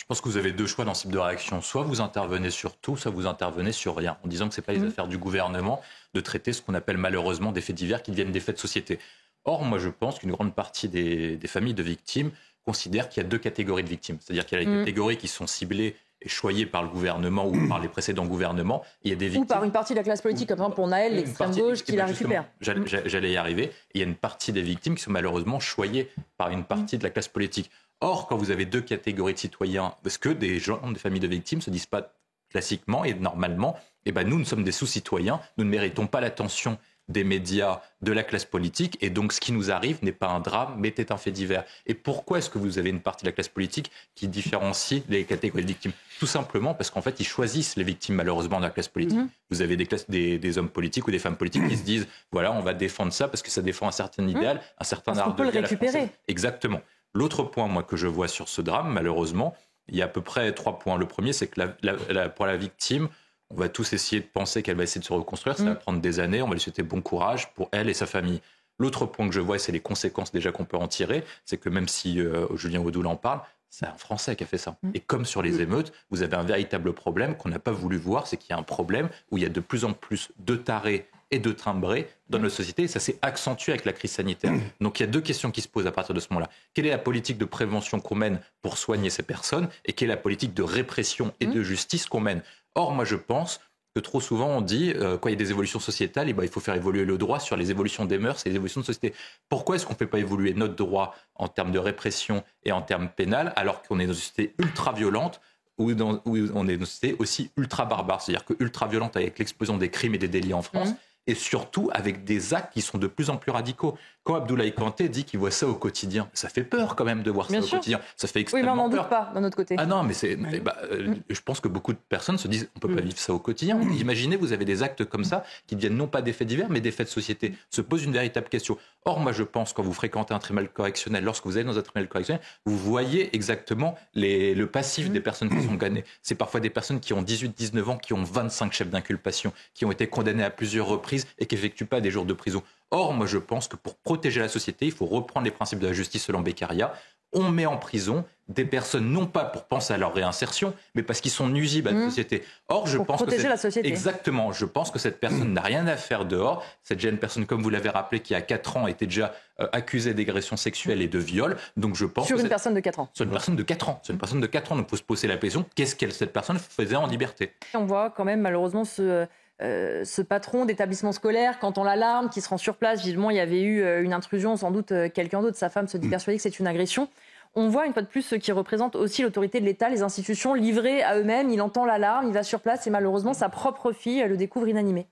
pense que vous avez deux choix dans ce type de réaction. Soit vous intervenez sur tout, soit vous intervenez sur rien, en disant que ce n'est pas les affaires du gouvernement de traiter ce qu'on appelle malheureusement des faits divers qui deviennent des faits de société. Or, moi, je pense qu'une grande partie des familles de victimes considèrent qu'il y a deux catégories de victimes. C'est-à-dire qu'il y a les catégories qui sont ciblées et choyées par le gouvernement ou par les précédents gouvernements. Il y a des victimes, ou par une partie de la classe politique, comme pour Naël, l'extrême gauche, qui la récupère. J'allais y arriver. Il y a une partie des victimes qui sont malheureusement choyées par une partie de la classe politique. Or, quand vous avez deux catégories de citoyens, parce que des familles de victimes ne se disent pas classiquement et normalement, nous sommes des sous-citoyens, nous ne méritons pas l'attention des médias, de la classe politique, et donc ce qui nous arrive n'est pas un drame, mais est un fait divers. Et pourquoi est-ce que vous avez une partie de la classe politique qui différencie les catégories de victimes ? Tout simplement parce qu'en fait, ils choisissent les victimes, malheureusement, de la classe politique. Vous avez des hommes politiques ou des femmes politiques qui se disent, voilà, on va défendre ça parce que ça défend un certain idéal, un certain art de vie à la française. Exactement. L'autre point, moi, que je vois sur ce drame, malheureusement, il y a à peu près 3 points. Le premier, c'est que pour la victime, on va tous essayer de penser qu'elle va essayer de se reconstruire. Ça va prendre des années. On va lui souhaiter bon courage pour elle et sa famille. L'autre point que je vois, et c'est les conséquences déjà qu'on peut en tirer, c'est que même si Julien Audoul en parle, c'est un Français qui a fait ça. Et comme sur les émeutes, vous avez un véritable problème qu'on n'a pas voulu voir, c'est qu'il y a un problème où il y a de plus en plus de tarés et de timbrés dans notre société. Et ça s'est accentué avec la crise sanitaire. Donc il y a deux questions qui se posent à partir de ce moment-là. Quelle est la politique de prévention qu'on mène pour soigner ces personnes ? Et quelle est la politique de répression et de justice qu'on mène ? Or, moi, je pense que trop souvent, on dit, quand il y a des évolutions sociétales, il faut faire évoluer le droit sur les évolutions des mœurs et les évolutions de société. Pourquoi est-ce qu'on ne fait pas évoluer notre droit en termes de répression et en termes pénal, alors qu'on est dans une société ultra-violente où on est dans une société aussi ultra-barbare ? C'est-à-dire que ultra-violente avec l'explosion des crimes et des délits en France, et surtout avec des actes qui sont de plus en plus radicaux. Quand Abdoulaye Kanté dit qu'il voit ça au quotidien, ça fait peur quand même de voir ça au quotidien. Ça fait extrêmement peur. Oui, mais on n'en doute pas, d'un autre côté. Ah non, mais je pense que beaucoup de personnes se disent on ne peut pas vivre ça au quotidien. Imaginez, vous avez des actes comme ça qui deviennent non pas des faits divers, mais des faits de société. Se pose une véritable question. Or, moi, je pense, quand vous fréquentez un tribunal correctionnel, lorsque vous allez dans un tribunal correctionnel, vous voyez exactement le passif des personnes qui sont condamnées. C'est parfois des personnes qui ont 18-19 ans, qui ont 25 chefs d'inculpation, qui ont été condamnées à plusieurs reprises et qui n'effectuent pas des jours de prison. Or, moi, je pense que pour protéger la société, il faut reprendre les principes de la justice selon Beccaria. On met en prison des personnes, non pas pour penser à leur réinsertion, mais parce qu'ils sont nuisibles à la société. Or, je pense protéger la société. Exactement. Je pense que cette personne n'a rien à faire dehors. Cette jeune personne, comme vous l'avez rappelé, qui a 4 ans, était déjà accusée d'agression sexuelle et de viol. Donc, je pense sur une personne de 4 ans. Sur une personne de 4 ans. Sur une personne de 4 ans. Donc, il faut se poser la question, qu'est-ce que cette personne faisait en liberté ? On voit quand même, malheureusement, ce patron d'établissement scolaire, quand on l'alarme, qui se rend sur place, visiblement il y avait eu une intrusion, sans doute quelqu'un d'autre, sa femme se dit persuadée que c'est une agression. On voit une fois de plus ce qui représente aussi l'autorité de l'État, les institutions livrées à eux-mêmes. Il entend l'alarme, il va sur place et malheureusement sa propre fille le découvre inanimé.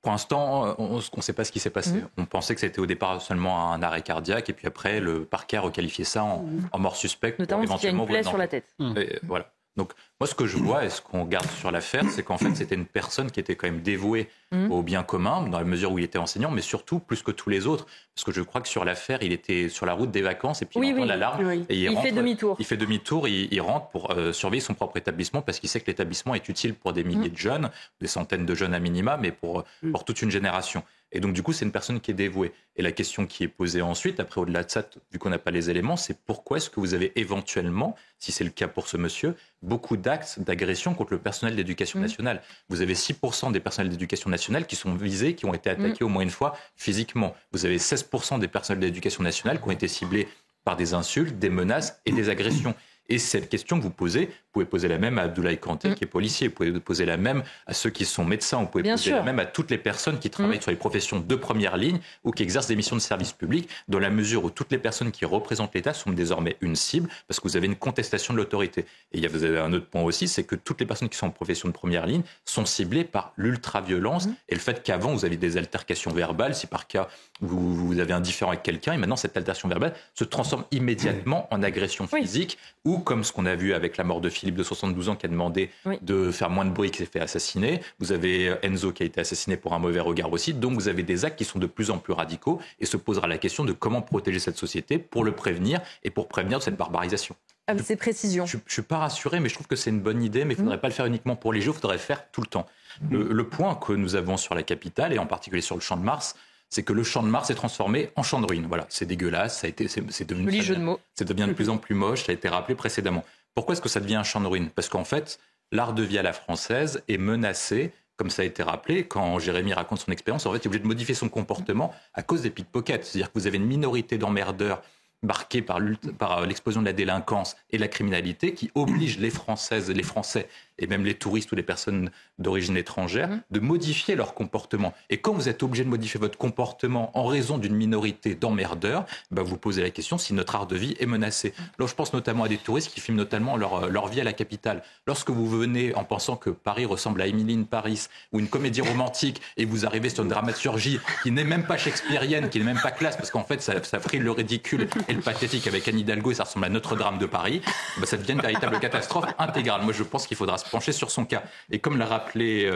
Pour l'instant, on ne sait pas ce qui s'est passé. On pensait que c'était au départ seulement un arrêt cardiaque et puis après le parquet a requalifié ça en mort suspecte. Notamment parce qu'il y a une plaie sur la tête. Et voilà. Donc, moi, ce que je vois et ce qu'on garde sur l'affaire, c'est qu'en fait, c'était une personne qui était quand même dévouée au bien commun, dans la mesure où il était enseignant, mais surtout plus que tous les autres. Parce que je crois que sur l'affaire, il était sur la route des vacances et puis il entend l'alarme. Et il fait demi-tour. Il fait demi-tour, il rentre pour surveiller son propre établissement parce qu'il sait que l'établissement est utile pour des milliers de jeunes, des centaines de jeunes à minima, mais pour toute une génération. Et donc, du coup, c'est une personne qui est dévouée. Et la question qui est posée ensuite, après, au-delà de ça, vu qu'on n'a pas les éléments, c'est pourquoi est-ce que vous avez éventuellement, si c'est le cas pour ce monsieur, beaucoup d'actes d'agression contre le personnel d'éducation nationale. Vous avez 6% des personnels d'éducation nationale qui sont visés, qui ont été attaqués au moins une fois physiquement. Vous avez 16% des personnels d'éducation nationale qui ont été ciblés par des insultes, des menaces et des agressions. Et cette question que vous posez, vous pouvez poser la même à Abdoulaye Kanté, qui est policier, vous pouvez poser la même à ceux qui sont médecins, vous pouvez poser la même à toutes les personnes qui travaillent sur les professions de première ligne ou qui exercent des missions de service public, dans la mesure où toutes les personnes qui représentent l'État sont désormais une cible, parce que vous avez une contestation de l'autorité. Et vous avez un autre point aussi, c'est que toutes les personnes qui sont en profession de première ligne sont ciblées par l'ultra-violence et le fait qu'avant, vous aviez des altercations verbales, si par cas vous avez un différend avec quelqu'un, et maintenant cette altercation verbale se transforme immédiatement en agression physique, ou comme ce qu'on a vu avec la mort de Philippe de 72 ans qui a demandé de faire moins de bruit, qui s'est fait assassiner. Vous avez Enzo qui a été assassiné pour un mauvais regard aussi. Donc vous avez des actes qui sont de plus en plus radicaux et se posera la question de comment protéger cette société pour le prévenir et pour prévenir de cette barbarisation. Avec ces précisions. Je ne suis pas rassuré, mais je trouve que c'est une bonne idée, mais il ne faudrait pas le faire uniquement pour les Jeux, il faudrait le faire tout le temps. Le point que nous avons sur la capitale, et en particulier sur le Champ de Mars, c'est que le Champ de Mars est transformé en champ de ruines. Voilà, c'est dégueulasse, c'est devenu joli jeu de mots. Ça devient de plus en plus moche, ça a été rappelé précédemment. Pourquoi est-ce que ça devient un champ de ruines ? Parce qu'en fait, l'art de vie à la française est menacé, comme ça a été rappelé, quand Jérémy raconte son expérience, en fait, il est obligé de modifier son comportement à cause des pickpockets. C'est-à-dire que vous avez une minorité d'emmerdeurs marqués par l'explosion de la délinquance et de la criminalité qui oblige les Françaises, les Français et même les touristes ou les personnes d'origine étrangère de modifier leur comportement. Et quand vous êtes obligé de modifier votre comportement en raison d'une minorité d'emmerdeurs, vous posez la question si notre art de vie est menacé. Alors je pense notamment à des touristes qui filment notamment leur vie à la capitale. Lorsque vous venez en pensant que Paris ressemble à Emily in Paris ou une comédie romantique et vous arrivez sur une dramaturgie qui n'est même pas shakespearienne, qui n'est même pas classe, parce qu'en fait ça frile le ridicule et le pathétique avec Anne Hidalgo et ça ressemble à Notre-Dame de Paris, ça devient une véritable catastrophe intégrale. Moi je pense qu'il faudra se pencher sur son cas. Et comme l'a rappelé,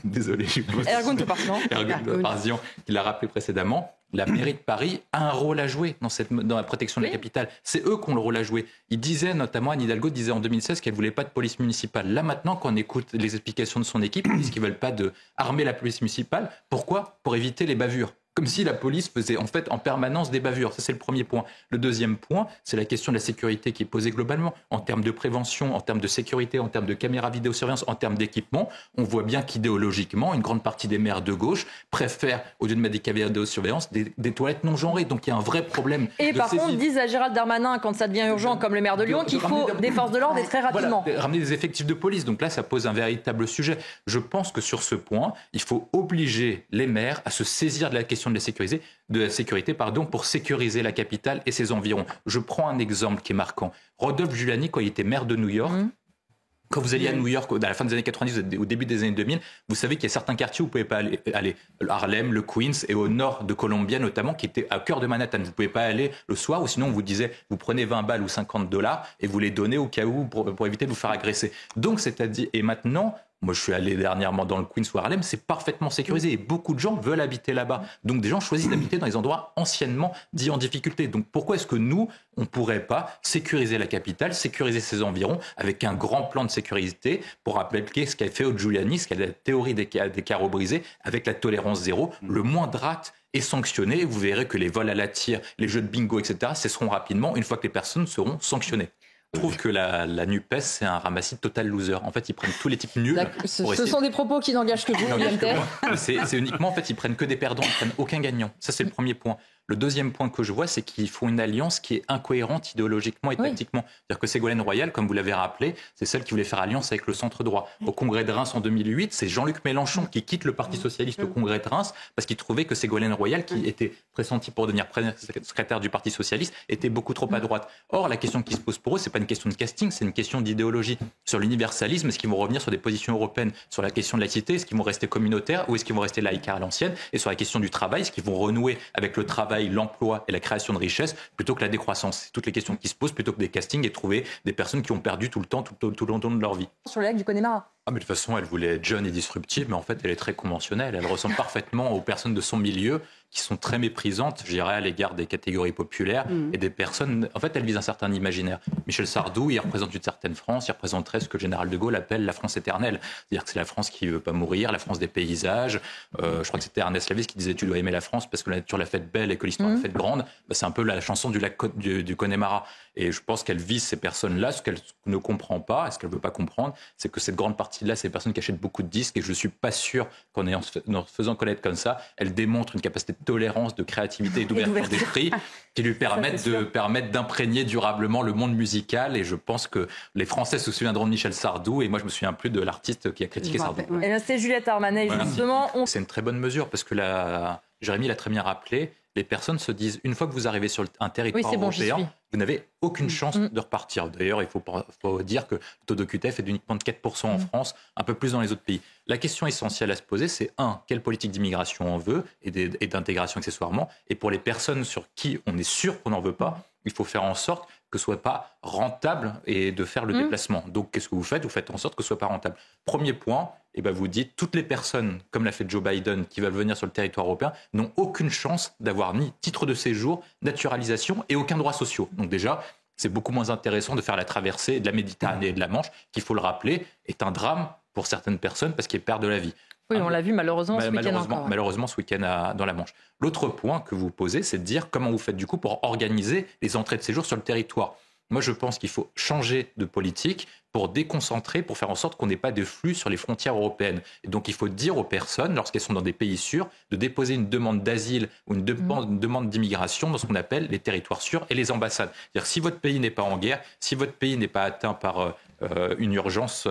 désolé, Ergun Toparzian, qui l'a rappelé précédemment, la mairie de Paris a un rôle à jouer dans la protection de la capitale. C'est eux qui ont le rôle à jouer. Il disait notamment, Anne Hidalgo disait en 2016 qu'elle ne voulait pas de police municipale. Là maintenant, quand on écoute les explications de son équipe, ils disent qu'ils ne veulent pas armer la police municipale. Pourquoi ? Pour éviter les bavures. Comme si la police faisait en fait en permanence des bavures. Ça, c'est le premier point. Le deuxième point, c'est la question de la sécurité qui est posée globalement. En termes de prévention, en termes de sécurité, en termes de caméras vidéosurveillance, en termes d'équipement, on voit bien qu'idéologiquement, une grande partie des maires de gauche préfèrent, au lieu de mettre des caméras vidéosurveillance, des toilettes non genrées. Donc il y a un vrai problème. Et par contre, disent à Gérald Darmanin, quand ça devient urgent, comme le maire de Lyon, qu'il faut des forces de l'ordre et très rapidement. Voilà, ramener des effectifs de police. Donc là, ça pose un véritable sujet. Je pense que sur ce point, il faut obliger les maires à se saisir de la question de la sécurité, pour sécuriser la capitale et ses environs. Je prends un exemple qui est marquant. Rodolphe Giuliani, quand il était maire de New York, quand vous alliez à New York, à la fin des années 90, au début des années 2000, vous savez qu'il y a certains quartiers où vous ne pouvez pas aller. Harlem, le Queens et au nord de Columbia notamment, qui était au cœur de Manhattan. Vous ne pouvez pas aller le soir ou sinon on vous disait, vous prenez 20 balles ou $50 et vous les donnez au cas où pour éviter de vous faire agresser. Donc, c'est-à-dire, et maintenant, moi, je suis allé dernièrement dans le Queens ou Harlem, c'est parfaitement sécurisé et beaucoup de gens veulent habiter là-bas. Donc, des gens choisissent d'habiter dans les endroits anciennement dits en difficulté. Donc, pourquoi est-ce que nous, on ne pourrait pas sécuriser la capitale, sécuriser ses environs avec un grand plan de sécurité pour appliquer ce qu'a fait Giuliani, ce qu'est la théorie des carreaux brisés avec la tolérance zéro. Le moindre acte est sanctionné. Vous verrez que les vols à la tire, les jeux de bingo, etc., cesseront rapidement une fois que les personnes seront sanctionnées. Je trouve que la NUPES, c'est un ramassis de total loser. En fait, ils prennent tous les types nuls. Ce sont des propos qui n'engagent que vous, c'est uniquement, en fait, ils prennent que des perdants, ils prennent aucun gagnant. Ça, c'est le premier point. Le deuxième point que je vois, c'est qu'ils font une alliance qui est incohérente idéologiquement et tactiquement. C'est-à-dire que Ségolène Royal, comme vous l'avez rappelé, c'est celle qui voulait faire alliance avec le centre droit. Au congrès de Reims en 2008, c'est Jean-Luc Mélenchon qui quitte le Parti socialiste au congrès de Reims parce qu'il trouvait que Ségolène Royal, qui était pressentie pour devenir secrétaire du Parti socialiste, était beaucoup trop à droite. Or, la question qui se pose pour eux, c'est pas une question de casting, c'est une question d'idéologie. Sur l'universalisme, est-ce qu'ils vont revenir sur des positions européennes? Sur la question de la laïcité, est-ce qu'ils vont rester communautaires ou est-ce qu'ils vont rester laïcs à l'ancienne? Et sur la question du travail, est-ce qu'ils vont renouer avec le travail, l'emploi et la création de richesse plutôt que la décroissance? C'est toutes les questions qui se posent plutôt que des castings et trouver des personnes qui ont perdu tout le long de leur vie. Sur le lac du Connemara. Ah, mais de toute façon, elle voulait être jeune et disruptive, mais en fait, elle est très conventionnelle. Elle ressemble parfaitement aux personnes de son milieu qui sont très méprisantes, je dirais, à l'égard des catégories populaires et des personnes. En fait, elle vise un certain imaginaire. Michel Sardou, il représente une certaine France, il représenterait ce que le général de Gaulle appelle la France éternelle. C'est-à-dire que c'est la France qui ne veut pas mourir, la France des paysages. Je crois que c'était Ernest Lavis qui disait « Tu dois aimer la France parce que la nature l'a faite belle et que l'histoire l'a faite grande ». C'est un peu la chanson du lac du Connemara. Et je pense qu'elle vise ces personnes-là. Ce qu'elle ne comprend pas, et ce qu'elle ne veut pas comprendre, c'est que cette grande partie-là, c'est des personnes qui achètent beaucoup de disques. Et je ne suis pas sûr qu'en se faisant connaître comme ça, elle démontre une capacité de tolérance, de créativité et d'ouverture d'esprit qui lui permettent d'imprégner durablement le monde musical. Et je pense que les Français se souviendront de Michel Sardou. Et moi, je me souviens plus de l'artiste qui a critiqué Sardou. Et là, c'est Juliette Armanet, justement. C'est une très bonne mesure parce que Jérémy l'a très bien rappelé. Les personnes se disent, une fois que vous arrivez sur un territoire européen, vous n'avez aucune chance de repartir. D'ailleurs, il faut dire que le taux d'OQTF est uniquement de 4% en France, un peu plus dans les autres pays. La question essentielle à se poser, c'est quelle politique d'immigration on veut et d'intégration accessoirement. Et pour les personnes sur qui on est sûr qu'on n'en veut pas, il faut faire en sorte que ce soit pas rentable et de faire le déplacement. Donc, qu'est-ce que vous faites? Vous faites en sorte que ce soit pas rentable. Premier point, vous dites toutes les personnes, comme l'a fait Joe Biden, qui veulent venir sur le territoire européen, n'ont aucune chance d'avoir ni titre de séjour, naturalisation et aucun droit social. Donc déjà, c'est beaucoup moins intéressant de faire la traversée de la Méditerranée et de la Manche, qui, il faut le rappeler, est un drame pour certaines personnes parce qu'ils perdent la vie. Oui, on l'a vu malheureusement ce week-end encore. Malheureusement ce week-end dans la Manche. L'autre point que vous posez, c'est de dire comment vous faites du coup pour organiser les entrées de séjour sur le territoire. Moi, je pense qu'il faut changer de politique pour déconcentrer, pour faire en sorte qu'on n'ait pas de flux sur les frontières européennes. Et donc, il faut dire aux personnes, lorsqu'elles sont dans des pays sûrs, de déposer une demande d'asile ou une demande d'immigration dans ce qu'on appelle les territoires sûrs et les ambassades. C'est-à-dire, si votre pays n'est pas en guerre, si votre pays n'est pas atteint par une urgence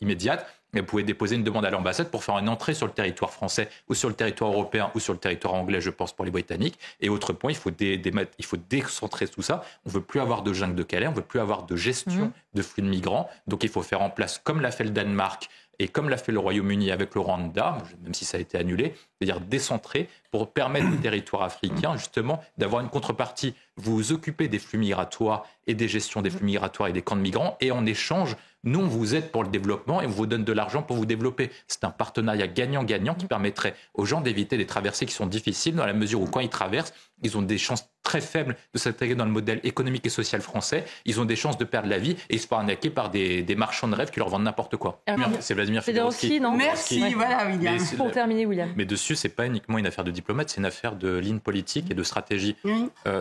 immédiate, vous pouvez déposer une demande à l'ambassade pour faire une entrée sur le territoire français ou sur le territoire européen ou sur le territoire anglais, je pense, pour les Britanniques. Et autre point, il faut décentrer tout ça. On ne veut plus avoir de jungle de Calais, on ne veut plus avoir de gestion de flux de migrants. Donc il faut faire en place, comme l'a fait le Danemark et comme l'a fait le Royaume-Uni avec le Rwanda, même si ça a été annulé, c'est-à-dire décentrer pour permettre aux territoires africains justement d'avoir une contrepartie. Vous vous occupez des flux migratoires et des gestions des flux migratoires et des camps de migrants et en échange, nous, on vous aide pour le développement et on vous donne de l'argent pour vous développer. C'est un partenariat gagnant-gagnant qui permettrait aux gens d'éviter des traversées qui sont difficiles dans la mesure où quand ils traversent, ils ont des chances très faibles de s'intégrer dans le modèle économique et social français. Ils ont des chances de perdre la vie et ils se font arnaquer par des marchands de rêve qui leur vendent n'importe quoi. C'est Vladimir Fedorovski. Non ? Merci, voilà, William. Pour terminer, William. Mais dessus, c'est pas uniquement une affaire de diplomate, c'est une affaire de ligne politique et de stratégie.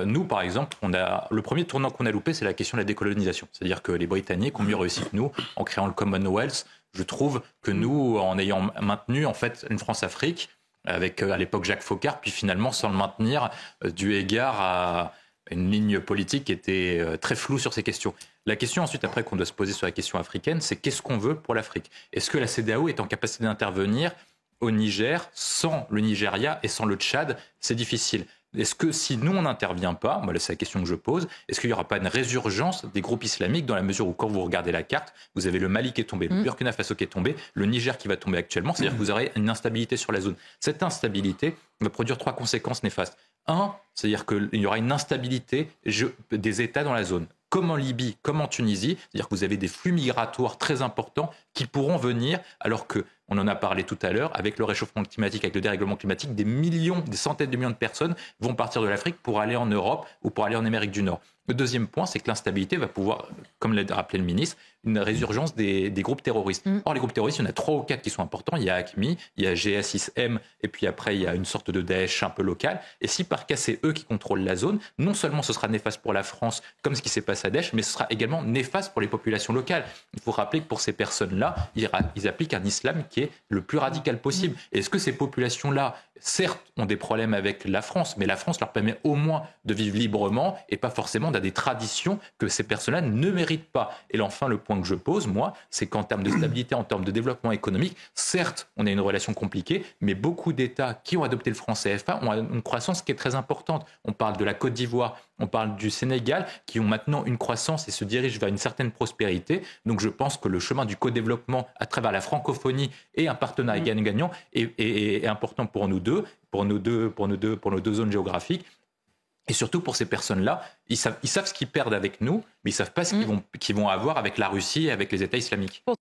Nous, par exemple, le premier tournant qu'on a loupé, c'est la question de la décolonisation. C'est-à-dire que les Britanniques ont mieux réussi que nous en créant le Commonwealth. Je trouve que nous, en ayant maintenu en fait une France-Afrique, avec à l'époque Jacques Foccart, puis finalement sans le maintenir, dû égard à une ligne politique qui était très floue sur ces questions. La question ensuite, après, qu'on doit se poser sur la question africaine, c'est qu'est-ce qu'on veut pour l'Afrique ? Est-ce que la CEDEAO est en capacité d'intervenir au Niger sans le Nigeria et sans le Tchad ? C'est difficile. Est-ce que si nous, on n'intervient pas, c'est la question que je pose, est-ce qu'il n'y aura pas une résurgence des groupes islamiques dans la mesure où, quand vous regardez la carte, vous avez le Mali qui est tombé, le Burkina Faso qui est tombé, le Niger qui va tomber actuellement, c'est-à-dire que vous aurez une instabilité sur la zone. Cette instabilité va produire 3 conséquences néfastes. 1, c'est-à-dire qu'il y aura une instabilité des États dans la zone, comme en Libye, comme en Tunisie, c'est-à-dire que vous avez des flux migratoires très importants qui pourront venir, alors que, on en a parlé tout à l'heure, avec le réchauffement climatique, avec le dérèglement climatique, des centaines de millions de personnes vont partir de l'Afrique pour aller en Europe ou pour aller en Amérique du Nord. Le deuxième point, c'est que l'instabilité va pouvoir, comme l'a rappelé le ministre, une résurgence des groupes terroristes. Or, les groupes terroristes, il y en a 3 ou 4 qui sont importants. Il y a AQMI, il y a GS6M, et puis après, il y a une sorte de Daesh un peu local. Et si par cas, c'est eux qui contrôlent la zone, non seulement ce sera néfaste pour la France, comme ce qui s'est passé à Daesh, mais ce sera également néfaste pour les populations locales. Il faut rappeler que pour ces personnes-là, ils appliquent un islam qui est le plus radical possible. Et est-ce que ces populations-là, certes, ont des problèmes avec la France, mais la France leur permet au moins de vivre librement et pas forcément dans des traditions que ces personnes-là ne méritent pas. Et enfin, le point que je pose, moi, c'est qu'en termes de stabilité, en termes de développement économique, certes, on a une relation compliquée, mais beaucoup d'États qui ont adopté le franc CFA ont une croissance qui est très importante. On parle de la Côte d'Ivoire, on parle du Sénégal, qui ont maintenant une croissance et se dirigent vers une certaine prospérité. Donc je pense que le chemin du co-développement à travers la francophonie et un partenariat gagnant-gagnant est important pour nous deux, pour nos deux zones géographiques. Et surtout pour ces personnes-là, ils savent ce qu'ils perdent avec nous, mais ils ne savent pas ce qu'ils vont avoir avec la Russie et avec les États islamiques.